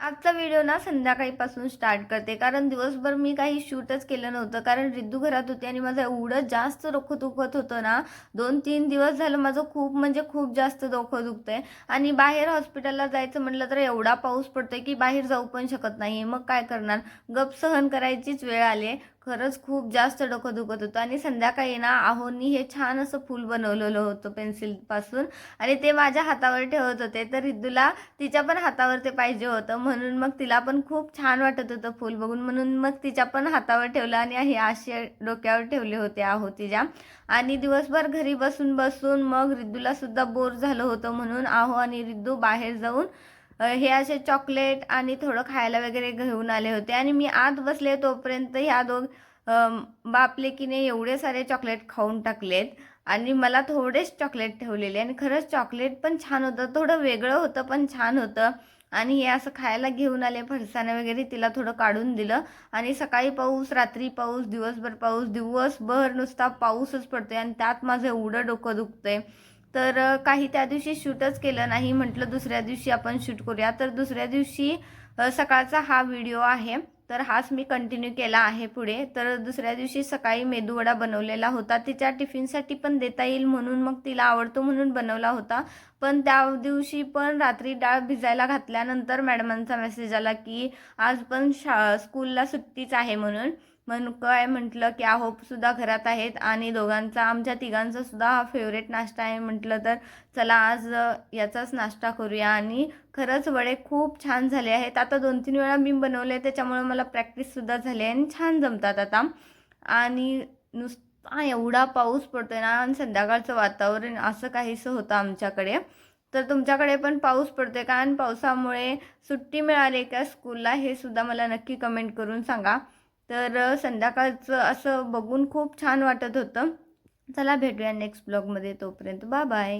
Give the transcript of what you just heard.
आजचा व्हिडिओ ना संध्याकाळीपासून स्टार्ट करते, कारण दिवसभर मी काही शूटच केलं नव्हतं. कारण रिद्धू घरात होती आणि माझं एवढं जास्त डोकं दुखत होतं ना, 2-3 दिवस झालं माझं खूप म्हणजे खूप जास्त डोकं दुखतंय. आणि बाहेर हॉस्पिटलला जायचं म्हटलं तर एवढा पाऊस पडतोय की बाहेर जाऊ पण शकत नाही. मग काय करणार, गप सहन करायचीच वेळ आली आहे. खरंच खूप जास्त डोकं दुखत होतं. आणि संध्याकाळी ना आहोंनी हे छान असं फूल बनवलेलं होतं पेन्सिलपासून, आणि ते माझ्या हातावर ठेवत होते. तर रिद्धूला तिच्या पण हातावर ते पाहिजे होतं, म्हणून मग तिला पण खूप छान वाटत होतं फूल बघून, म्हणून मग तिच्या पण हातावर ठेवलं आणि हे असे डोक्यावर ठेवले होते आहो तिच्या. आणि दिवसभर घरी बसून बसून मग रिद्धूला सुद्धा बोर झालं होतं, म्हणून आहो आणि रिद्धू बाहेर जाऊन हे असे चॉकलेट आणि थोडं खायला वगैरे घेऊन आले होते. आणि मी आत बसले तोपर्यंत ह्या बाप लेकीने एवढे सारे चॉकलेट खाऊन टाकलेत. आणि मला थोडेच चॉकलेट ठेवलेले, आणि खरंच चॉकलेट पण छान होतं, थोडं वेगळं होतं पण छान होतं. आणि हे असं खायला घेऊन आले, फरसाणं वगैरे तिला थोडं काढून दिलं. आणि सकाळी पाऊस, रात्री पाऊस, दिवसभर पाऊस, दिवसभर नुसता पाऊसच पडतोय आणि त्यात माझं एवढं डोकं दुखतंय. तर काही त्या दिवशी शूटच केलं नाही. म्हटलं दुसऱ्या दिवशी आपण शूट करूया. तर दुसऱ्या दिवशी सकाळचा हा व्हिडिओ आहे. तर हाच मी कंटिन्यू केला आहे पुढे. तर दुसऱ्या दिवशी सकाळी मेदूवडा बनवलेला होता, तिच्या टिफिनसाठी पण देता येईल म्हणून, मग तिला आवडतो म्हणून बनवला होता. पण त्या दिवशी पण रात्री डाळ भिजायला घातल्यानंतर मॅडमांचा मेसेज आला की आज पण स्कूलला सुट्टीच आहे म्हणून. मग काय म्हटलं की आहो सुद्धा घरात आहेत आणि दोघांचा, आमच्या तिघांचा सुद्धा हा फेवरेट नाश्ता आहे. म्हटलं तर चला आज याचाच नाश्ता करूया. आणि खरंच वडे खूप छान झाले आहेत. आता 2-3 वेळा मी बनवले, त्याच्यामुळे मला प्रॅक्टिससुद्धा झाली आहे आणि छान जमतात आता. आणि नुसता एवढा पाऊस पडतोय ना, आणि संध्याकाळचं वातावरण असं काहीसं होतं आमच्याकडे. तर तुमच्याकडे पण पाऊस पडतोय का, आणि पावसामुळे सुट्टी मिळाली का स्कूलला, हे सुद्धा मला नक्की कमेंट करून सांगा. तर संध्याकाळचं असं बघून खूप छान वाटत होतं. चला भेटूया नेक्स्ट ब्लॉगमध्ये, तोपर्यंत बाय बाय.